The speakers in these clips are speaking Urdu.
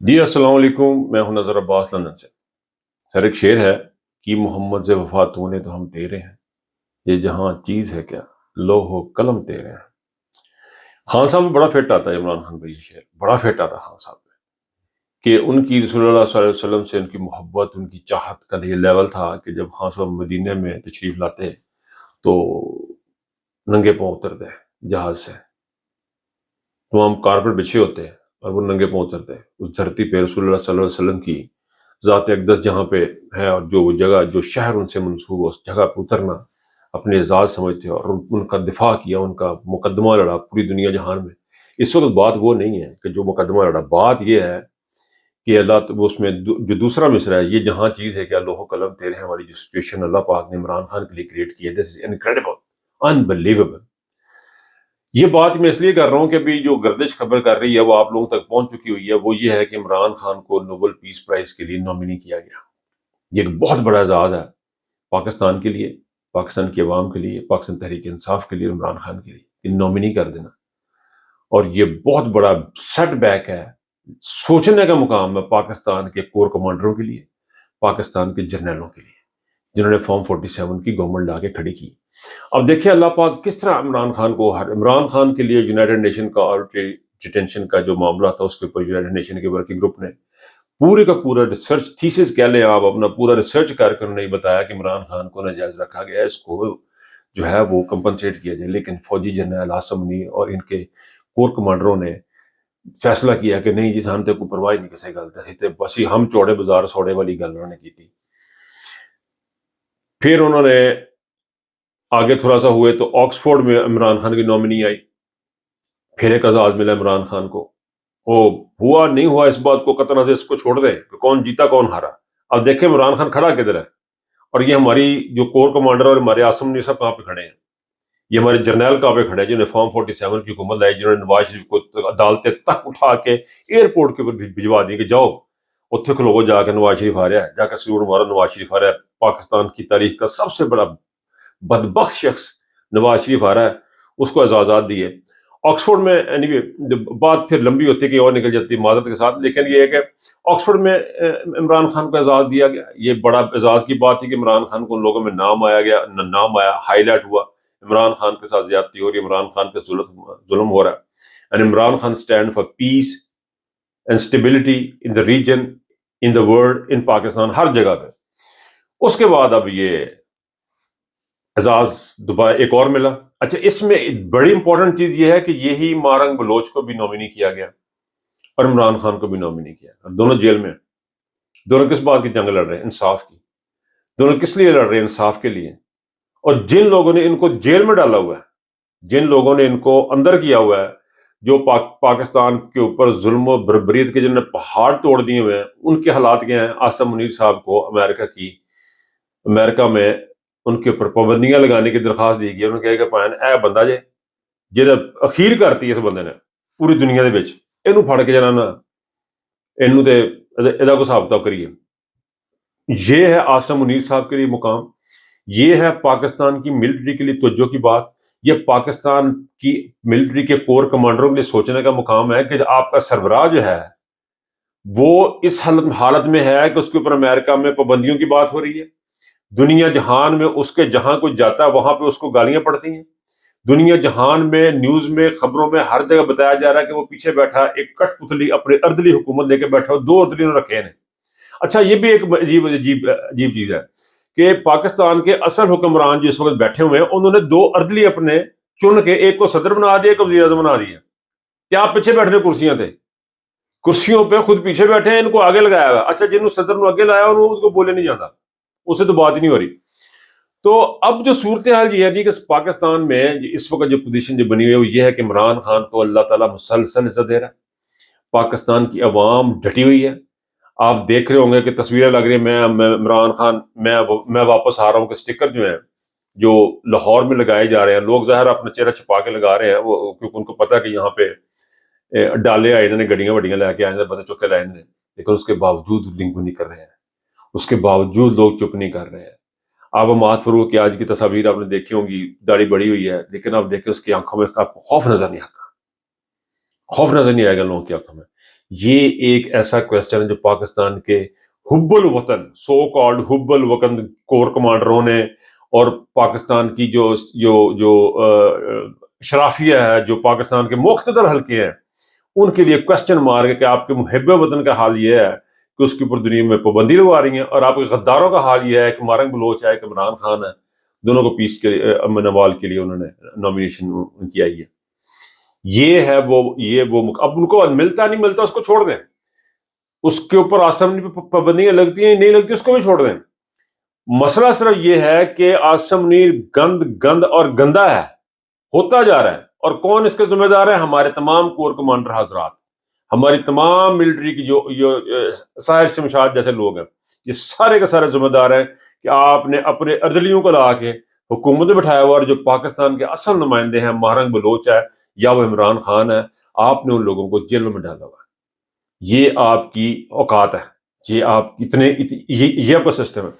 جی السلام علیکم، میں ہوں نظر عباس لندن سے۔ سر ایک شعر ہے کہ محمد سے وفا تو نے تو ہم تیرے ہیں، یہ جہاں چیز ہے کیا لوح و قلم تیرے ہیں۔ خان صاحب میں بڑا فٹ آتا ہے عمران خان پہ، یہ شعر بڑا فٹ آتا ہے خان صاحب پہ کہ ان کی رسول اللہ صلی اللہ علیہ وسلم سے ان کی محبت، ان کی چاہت کا یہ لیول تھا کہ جب خان صاحب مدینہ میں تشریف لاتے تو ننگے پاؤں اترتے جہاز سے، تمام کارپیٹ بچھے ہوتے ہیں اور وہ ننگے پاؤں اترتے اس دھرتی پہ رسول اللہ صلی اللہ علیہ وسلم کی ذات اقدس جہاں پہ ہے، اور جو جگہ جو شہر ان سے منسوب ہو اس جگہ پہ اترنا اپنے اعزاز سمجھتے ہو، اور ان کا دفاع کیا، ان کا مقدمہ لڑا پوری دنیا جہان میں۔ اس وقت بات وہ نہیں ہے کہ جو مقدمہ لڑا، بات یہ ہے کہ وہ اس میں جو دوسرا مصرع ہے، یہ جہاں چیز ہے کہ لوح و قلم تیرے ہیں، ہماری جو سچویشن اللہ پاک نے عمران خان کے لیے کریٹ کی ہے، دس از انکریڈیبل، انبلیویبل۔ یہ بات میں اس لیے کر رہا ہوں کہ ابھی جو گردش خبر کر رہی ہے وہ آپ لوگوں تک پہنچ چکی ہوئی ہے، وہ یہ ہے کہ عمران خان کو نوبل پیس پرائز کے لیے نامنی کیا گیا۔ یہ ایک بہت بڑا اعزاز ہے پاکستان کے لیے، پاکستان کی عوام کے لیے، پاکستان تحریک انصاف کے لیے، عمران خان کے لیے نامنی کر دینا، اور یہ بہت بڑا سیٹ بیک ہے، سوچنے کا مقام ہے پاکستان کے کور کمانڈروں کے لیے، پاکستان کے جرنیلوں کے لیے، جنہوں نے فارم 47 کی گورنمنٹ لا کے کھڑی کی۔ اب دیکھیں اللہ پاک کس طرح عمران خان کو، عمران خان کے لیے یونائٹڈ نیشن کا آربیٹری ڈیٹینشن کا جو معاملہ تھا، اس کے اوپر یونائٹڈ نیشن کے ورکنگ گروپ نے پورے کا پورا ریسرچ تھیسس کہہ لیں آپ، اپنا پورا ریسرچ کر کے انہوں نے بتایا کہ عمران خان کو ناجائز رکھا گیا ہے، اس کو جو ہے وہ کمپنسیٹ کیا جائے، لیکن فوجی جنرل عاصم منیر اور ان کے کور کمانڈروں نے فیصلہ کیا کہ نہیں جی، سان تے کوئی پرواہ نہیں کسی گل تے، بس ہی ہم چوڑے بازار سوڑے والی گل انہوں نے کی تھی۔ پھر انہوں نے آگے تھوڑا سا ہوئے تو آکسفورڈ میں عمران خان کی نامنی آئی، پھر ایک اعزاز ملا عمران خان کو۔ وہ ہوا نہیں ہوا اس بات کو قطع نظر، اس کو چھوڑ دیں کہ کون جیتا کون ہارا۔ اب دیکھیں عمران خان کھڑا کدھر ہے، اور یہ ہماری جو کور کمانڈر اور ہمارے عاصم منیر صاحب کہاں پہ کھڑے ہیں، یہ ہمارے جرنیل کہاں پہ کھڑے ہیں جنہوں نے فارم 47 کی حکومت لائی، جنہوں نے نواز شریف کو عدالتیں تک اٹھا کے ایئرپورٹ کے اوپر بھجوا دی کہ جاؤ اتنے کھلو، جا کے نواز شریف آ رہا ہے، جا کے سرور مارا، نواز شریف آ رہا ہے، پاکستان کی تاریخ کا سب سے بڑا بدبخت شخص نواز شریف آ رہا ہے، اس کو اعزازات دیے۔ آکسفورڈ میں بات پھر لمبی ہوتی ہے کہ اور نکل جاتی ہے معذرت کے ساتھ، لیکن یہ ہے کہ آکسفورڈ میں عمران خان کو اعزاز دیا گیا۔ یہ بڑا اعزاز کی بات تھی کہ عمران خان کو ان لوگوں میں نام آیا، ہائی لائٹ ہوا، عمران خان کے ساتھ زیادتی ہو رہی ہے، عمران خان کے ظلم ہو رہا ہے، and Imran Khan stand for peace and stability in the region, in the world, in Pakistan, ہر جگہ پہ۔ اس کے بعد اب یہ اعزاز دوبارہ ایک اور ملا۔ اچھا، اس میں بڑی امپورٹنٹ چیز یہ ہے کہ یہی مارنگ بلوچ کو بھی نامنی کیا گیا اور عمران خان کو بھی نامنی کیا، اور دونوں جیل میں۔ دونوں کس بات کی جنگ لڑ رہے ہیں؟ انصاف کی۔ دونوں کس لیے لڑ رہے ہیں؟ انصاف کے لیے۔ اور جن لوگوں نے ان کو جیل میں ڈالا ہوا ہے، جن لوگوں نے ان کو اندر کیا ہوا ہے، جو پاکستان کے اوپر ظلم و بربریت کے جنہوں نے پہاڑ توڑ دیے ہوئے ہیں، ان کے حالات کیا ہیں؟ عاصم منیر صاحب کو امریکہ میں ان کے اوپر پابندیاں لگانے کی درخواست دی گئی۔ انہوں نے کہا کہ پائن اے بندہ جہاں اخیر کرتی ہے اس بندے نے پوری دنیا دے وچ، اینو پھڑ کے جنانا، اینو تے ادا کو حساب کتاب کریے۔ یہ ہے عاصم منیر صاحب کے لیے مقام، یہ ہے پاکستان کی ملٹری کے لیے توجہ کی بات، یہ پاکستان کی ملٹری کے کور کمانڈروں کے لیے سوچنے کا مقام ہے کہ آپ کا سربراہ جو ہے وہ اس حالت میں ہے کہ اس کے اوپر امریکہ میں پابندیوں کی بات ہو رہی ہے، دنیا جہان میں اس کے جہاں کوئی جاتا ہے وہاں پہ اس کو گالیاں پڑتی ہیں، دنیا جہان میں نیوز میں خبروں میں ہر جگہ بتایا جا رہا ہے کہ وہ پیچھے بیٹھا ایک کٹ پتلی اپنے اردلی حکومت لے کے بیٹھا، دو اردلی انہوں نے رکھے ہیں۔ اچھا، یہ بھی ایک عجیب چیز ہے کہ پاکستان کے اصل حکمران جو اس وقت بیٹھے ہوئے ہیں، انہوں نے دو اردلی اپنے چن کے ایک کو صدر بنا دیا، ایک کو وزیر اعظم بنا دیا۔ کیا پیچھے بیٹھنے کرسیاں تھے؟ کرسیوں پہ خود پیچھے بیٹھے ہیں، ان کو آگے لگایا ہوا۔ اچھا، جنہوں صدر نو آگے لایا انہوں اس کو بولے نہیں جاتا، اس سے تو بات ہی نہیں ہو رہی۔ تو اب جو صورتحال یہ ہے کہ پاکستان میں اس وقت جو پوزیشن جو بنی ہوئی ہے وہ یہ ہے کہ عمران خان کو اللہ تعالیٰ مسلسل عزت دے رہا ہے، پاکستان کی عوام ڈٹی ہوئی ہے۔ آپ دیکھ رہے ہوں گے کہ تصویریں لگ رہی ہیں، میں عمران خان میں واپس آ رہا ہوں کے سٹیکر جو ہیں جو لاہور میں لگائے جا رہے ہیں، لوگ ظاہر اپنا چہرہ چھپا کے لگا رہے ہیں، وہ کیونکہ ان کو پتا کہ یہاں پہ ڈالے آئے، انہوں نے گڈیاں وڈیاں لے کے آئے، بندے چکے لائے، لیکن اس کے باوجود لنک نہیں کر رہے ہیں، اس کے باوجود لوگ چپ نہیں کر رہے ہیں۔ آپ اماد فروغ کی آج کی تصاویر آپ نے دیکھی ہوں گی، داڑھی بڑی ہوئی ہے، لیکن آپ دیکھیں اس کی آنکھوں میں آپ کو خوف نظر نہیں آتا، خوف نظر نہیں آئے گا لوگوں کی آنکھوں میں۔ یہ ایک ایسا کوشچن ہے جو پاکستان کے حب الوطن سو کالڈ حب الوطن کور کمانڈروں نے اور پاکستان کی جو جو جو شرافیہ ہے، جو پاکستان کے مقتدر حلقے ہیں، ان کے لیے کوشچن مارک ہے کہ آپ کے محب وطن کا حال یہ ہے کہ اس کے اوپر دنیا میں پابندی لگوا رہی ہیں، اور آپ کے غداروں کا حال یہ ہے کہ مارنگ بلوچ ہے کہ عمران خان ہے، دونوں کو پیس کے امن نوال کے لیے انہوں نے نامینیشن ان کی آئی ہے۔ یہ ہے وہ اب ان کو ملتا نہیں ملتا اس کو چھوڑ دیں، اس کے اوپر آسم پہ پابندیاں لگتی ہیں نہیں لگتی اس کو بھی چھوڑ دیں۔ مسئلہ صرف یہ ہے کہ آسم منیر گند اور گندا ہے، ہوتا جا رہا ہے، اور کون اس کے ذمہ دار ہے؟ ہمارے تمام کور کمانڈر حضرات، ہماری تمام ملٹری کی جو ساحر شمشاد جیسے لوگ ہیں، یہ سارے کے سارے ذمہ دار ہیں کہ آپ نے اپنے اردلیوں کو لا کے حکومت میں بٹھایا ہوا، اور جو پاکستان کے اصل نمائندے ہیں، مہرنگ بلوچ ہے یا وہ عمران خان ہے، آپ نے ان لوگوں کو جیلوں میں ڈالا ہوا ہے۔ یہ آپ کی اوقات ہے، یہ آپ یہ آپ کا سسٹم ہے۔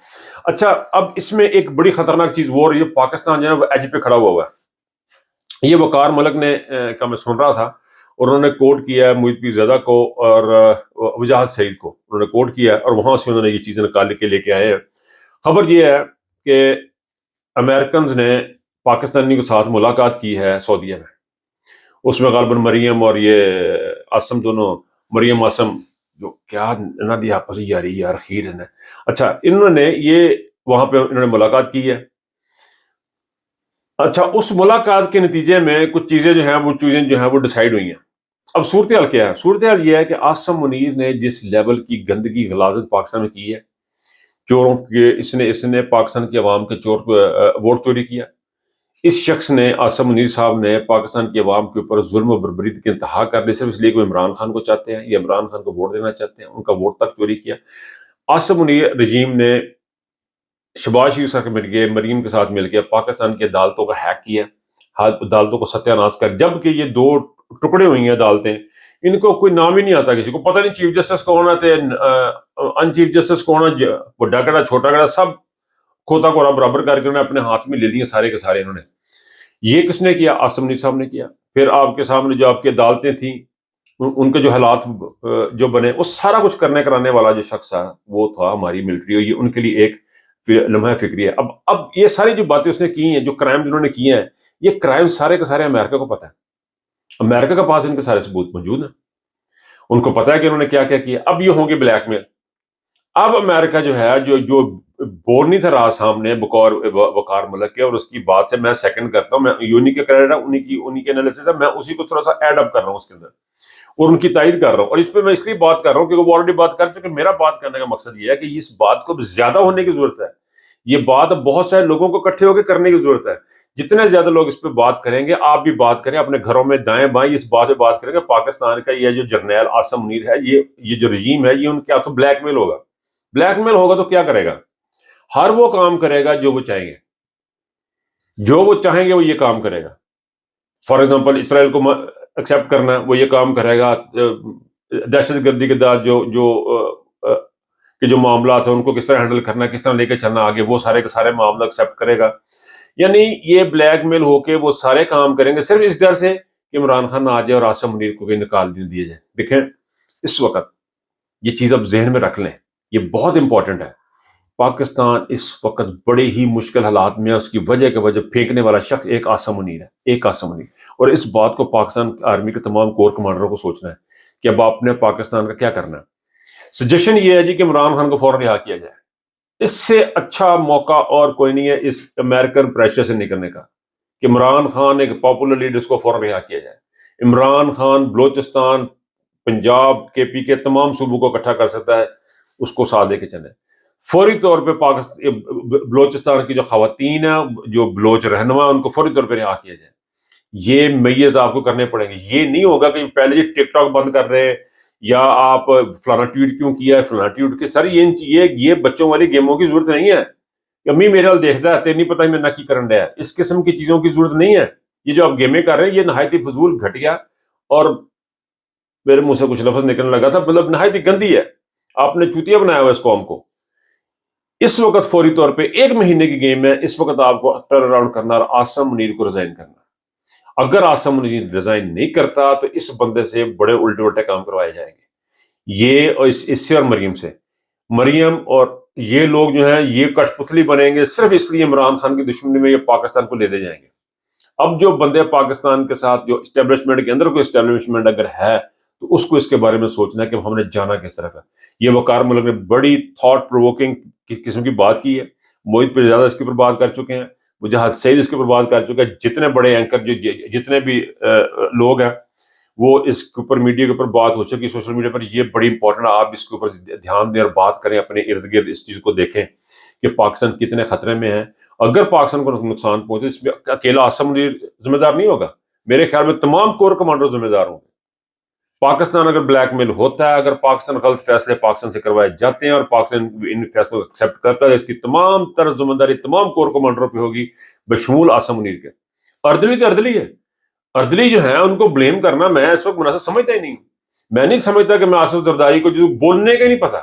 اچھا، اب اس میں ایک بڑی خطرناک چیز وہ رہی ہے، پاکستان جو ہے وہ ایج پہ کھڑا ہوا ہے۔ یہ وقار ملک نے کا میں سن رہا تھا، اور انہوں نے کوٹ کیا ہے محیط پیر زیدہ کو اور وجاہت سعید کو، انہوں نے کوٹ کیا ہے، اور وہاں سے انہوں نے یہ چیزیں نکال کے لے کے آئے ہیں۔ خبر یہ ہے کہ امریکنز نے پاکستانی کے ساتھ ملاقات کی ہے سعودیہ میں، اس میں غالباً مریم اور یہ آسم دونوں، مریم آسم جو کیا نہ دی آپس یاری یار خیر ہے۔ اچھا، انہوں نے یہ وہاں پہ انہوں نے ملاقات کی ہے۔ اچھا، اس ملاقات کے نتیجے میں کچھ چیزیں جو ہیں وہ ڈیسائیڈ ہوئی ہیں۔ اب صورتحال کیا ہے؟ صورتحال یہ ہے کہ آسم منیر نے جس لیول کی گندگی غلاظت پاکستان میں کی ہے، چوروں کے اس نے پاکستان کی عوام کے ووٹ چوری کیا۔ اس شخص نے، آسم منیر صاحب نے، پاکستان کی عوام کے اوپر ظلم و بربریت کی انتہا کر دی، صرف اس لیے کہ وہ عمران خان کو چاہتے ہیں یا عمران خان کو ووٹ دینا چاہتے ہیں، ان کا ووٹ تک چوری کیا۔ آسم منیر رجیم نے شہباز شریف صاحب مل کے، مریم کے ساتھ مل کے پاکستان کی عدالتوں کا ہیک کیا، عدالتوں کو ستیہ ناش کر، جبکہ یہ دو ٹکڑے ہوئی ہیں عدالتیں، ان کو کوئی نام ہی نہیں آتا، کسی کو پتہ نہیں چیف جسٹس کون ہے، ان چیف جسٹس کون ہے، بڑا کڑا چھوٹا کڑا سب کھوتا کو برابر کر کے انہوں نے اپنے ہاتھ میں لے لیے سارے کے سارے۔ انہوں نے یہ کس نے کیا؟ آسم منیر صاحب نے کیا۔ پھر آپ کے سامنے جو آپ کی عدالتیں تھیں، ان کے جو حالات جو بنے، وہ سارا کچھ کرنے کرانے والا جو شخص ہے وہ تھا ہماری ملٹری، یہ ان کے لیے ایک لمحہ فکری ہے۔ اب یہ ساری جو باتیں اس نے کی ہیں، جو کرائم جنہوں نے کیے ہیں، یہ کرائم سارے کے سارے امریکہ کو پتہ ہے، امریکہ کے پاس ان کے سارے ثبوت موجود ہیں، ان کو پتہ ہے کہ انہوں نے کیا کیا کیا۔ اب یہ ہوں گے بلیک میل۔ اب امریکہ جو ہے جو بور نہیں تھا رہا سامنے وقار ملک کے، اور اس کی بات سے میں سیکنڈ کرتا ہوں، میں یونی کے کریڈٹ ہے، انہی کے انالیسس ہے، میں اسی کو تھوڑا سا ایڈ اپ کر رہا ہوں اس کے اندر، اور ان کی تائید کر رہا ہوں۔ اور اس پہ میں اس لیے بات کر رہا ہوں کیونکہ وہ آلریڈی بات کر چکے۔ میرا بات کرنے کا مقصد یہ ہے کہ اس بات کو زیادہ ہونے کی ضرورت ہے، یہ بات بہت سارے لوگوں کو اکٹھے ہو کے کرنے کی ضرورت ہے۔ جتنے زیادہ لوگ اس پہ بات کریں گے، آپ بھی بات کریں اپنے گھروں میں دائیں بائیں، اس بات پہ بات کریں گے پاکستان کا یہ جو جرنیل آسم منیر ہے، یہ جو رجیم ہے، یہ ان کے ہاتھوں بلیک میل ہوگا۔ بلیک میل ہوگا تو کیا کرے گا؟ ہر وہ کام کرے گا جو وہ چاہیں گے، جو وہ چاہیں گے وہ یہ کام کرے گا۔ فار ایگزامپل، اسرائیل کو ایکسیپٹ کرنا ہے، وہ یہ کام کرے گا۔ دہشت گردی کے بعد جو معاملات ہیں ان کو کس طرح ہینڈل کرنا ہے، کس طرح لے کے چلنا آگے، وہ سارے کے سارے معاملات ایکسیپٹ کرے گا۔ یعنی یہ بلیک میل ہو کے وہ سارے کام کریں گے صرف اس ڈر سے کہ عمران خان آ جائے اور آسم منیر کو نکال دیا جائے۔ دیکھیں، اس وقت یہ چیز اب ذہن میں رکھ لیں، یہ بہت امپورٹنٹ ہے۔ پاکستان اس وقت بڑے ہی مشکل حالات میں ہے، اس کی وجہ پھینکنے والا شخص ایک آسم منیر ہے، ایک آسم منیر۔ اور اس بات کو پاکستان آرمی کے تمام کور کمانڈروں کو سوچنا ہے کہ اب آپ نے پاکستان کا کیا کرنا ہے۔ سجیشن یہ ہے جی کہ عمران خان کو فوراً رہا کیا جائے۔ اس سے اچھا موقع اور کوئی نہیں ہے اس امریکن پریشر سے نکلنے کا کہ عمران خان ایک پاپولر لیڈر، اس کو فوراً رہا کیا جائے۔ عمران خان بلوچستان، پنجاب، کے پی کے تمام صوبوں کو اکٹھا کر سکتا ہے، اس کو ساتھ لے کے چلے۔ فوری طور پہ بلوچستان کی جو خواتین ہیں، جو بلوچ رہنما، ان کو فوری طور پہ رہا کیا جائے۔ یہ میز آپ کو کرنے پڑیں گے۔ یہ نہیں ہوگا کہ پہلے جی ٹک ٹاک بند کر دیں، یا آپ فلانا ٹویٹ کیوں کیا ہے، فلانا ٹویٹ کے سر، یہ بچوں والی گیموں کی ضرورت نہیں ہے کہ امی میرے حال دیکھتا ہے، تیرے نہیں پتا میں نہ کی کرن رہا ہے، اس قسم کی چیزوں کی ضرورت نہیں ہے۔ یہ جو آپ گیمیں کر رہے ہیں، یہ نہایت ہی فضول، گھٹیا، اور میرے منہ سے کچھ لفظ نکلنے لگا تھا، مطلب نہایت ہی گندی ہے۔ آپ نے چوتیا بنایا ہوا اس قوم کو۔ اس وقت فوری طور پہ 1 مہینے کی گیم ہے، اس وقت آپ کو ٹرن اراؤنڈ کرنا اور آسم منیر کو ریزائن کرنا۔ اگر آسم منیر ریزائن نہیں کرتا تو اس بندے سے بڑے الٹے کام کروائے جائیں گے۔ یہ اور اس سے اور مریم سے، مریم اور یہ لوگ جو ہیں یہ کٹھ پتلی بنیں گے صرف اس لیے عمران خان کی دشمنی میں یہ پاکستان کو لے دے جائیں گے۔ اب جو بندے پاکستان کے ساتھ جو اسٹیبلشمنٹ کے اندر کوئی اسٹیبلشمنٹ اگر ہے تو اس کو اس کے بارے میں سوچنا ہے کہ ہم نے جانا کس طرح کا۔ یہ وقار ملک نے بڑی تھاٹ پرووکنگ قسم کی بات کی ہے، موہت پہ زیادہ اس کے اوپر بات کر چکے ہیں، وجاہت سعید اس کے اوپر بات کر چکے ہیں، جتنے بڑے اینکر جتنے بھی لوگ ہیں وہ اس کے اوپر میڈیا کے اوپر بات ہو چکی، سوشل میڈیا پر۔ یہ بڑی امپورٹنٹ، آپ اس کے اوپر دھیان دیں اور بات کریں، اپنے ارد گرد اس چیز کو دیکھیں کہ پاکستان کتنے خطرے میں ہے۔ اگر پاکستان کو نقصان پہنچے اس میں اکیلا آصم منیر ذمہ دار نہیں ہوگا، میرے خیال میں تمام کور کمانڈر ذمہ دار ہوں گے۔ پاکستان اگر بلیک میل ہوتا ہے، اگر پاکستان غلط فیصلے پاکستان سے کروائے جاتے ہیں اور پاکستان ان فیصلوں کو ایکسیپٹ کرتا ہے، اس کی تمام تر ذمہ داری تمام کور کمانڈروں پہ ہوگی بشمول آصم منیر کے۔ اردلی تو اردلی ہے، اردلی جو ہے ان کو بلیم کرنا میں اس وقت مناسب سمجھتا ہی نہیں ہوں۔ میں نہیں سمجھتا کہ میں آصف زرداری کو جو بولنے کا ہی نہیں پتا،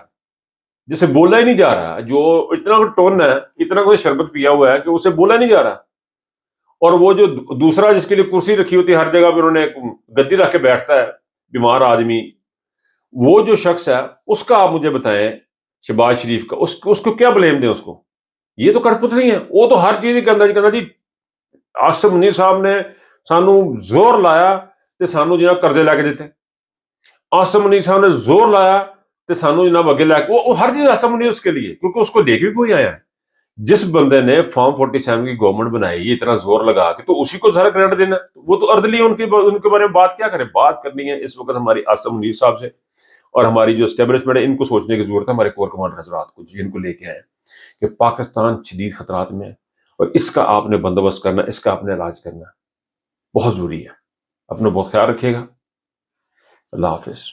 جسے بولا ہی نہیں جا رہا، جو اتنا ٹون ہے، اتنا کوئی شربت پیا ہوا ہے کہ اسے بولا نہیں جا رہا، اور وہ جو دوسرا جس کے لیے کرسی رکھی ہوتی ہے ہر جگہ پہ انہوں نے گدی رکھ کے بیٹھتا ہے، بیمار آدمی، وہ جو شخص ہے اس کا آپ مجھے بتائیں، شہباز شریف کا، اس کو کیا بلیم دیں اس کو؟ یہ تو کٹ پتلی ہے، وہ تو ہر چیز کے اندر جی آصف منیر صاحب نے سانو زور لایا تے سانو جناب قرضے لے کے دیتے، آصف منیر صاحب نے زور لایا تے سانو جناب اگے لے کے، وہ ہر چیز آصف منیر اس کے لیے، کیونکہ اس کو لے کے بھی کوئی آیا ہے۔ جس بندے نے فارم 47 کی گورنمنٹ بنائی یہ اتنا زور لگا کے، تو اسی کو سارا کریڈٹ دینا، وہ تو اردلی ان کے بارے میں بات کیا کرے؟ بات کرنی ہے اس وقت ہماری آصف منیر صاحب سے، اور ہماری جو اسٹیبلشمنٹ ہے ان کو سوچنے کی ضرورت ہے، ہمارے کور کمانڈر حضرات کو جن کو لے کے آئے کہ پاکستان شدید خطرات میں ہے، اور اس کا آپ نے بندوبست کرنا، اس کا آپ نے علاج کرنا بہت ضروری ہے۔ اپنا بہت خیال رکھیے گا، اللہ حافظ۔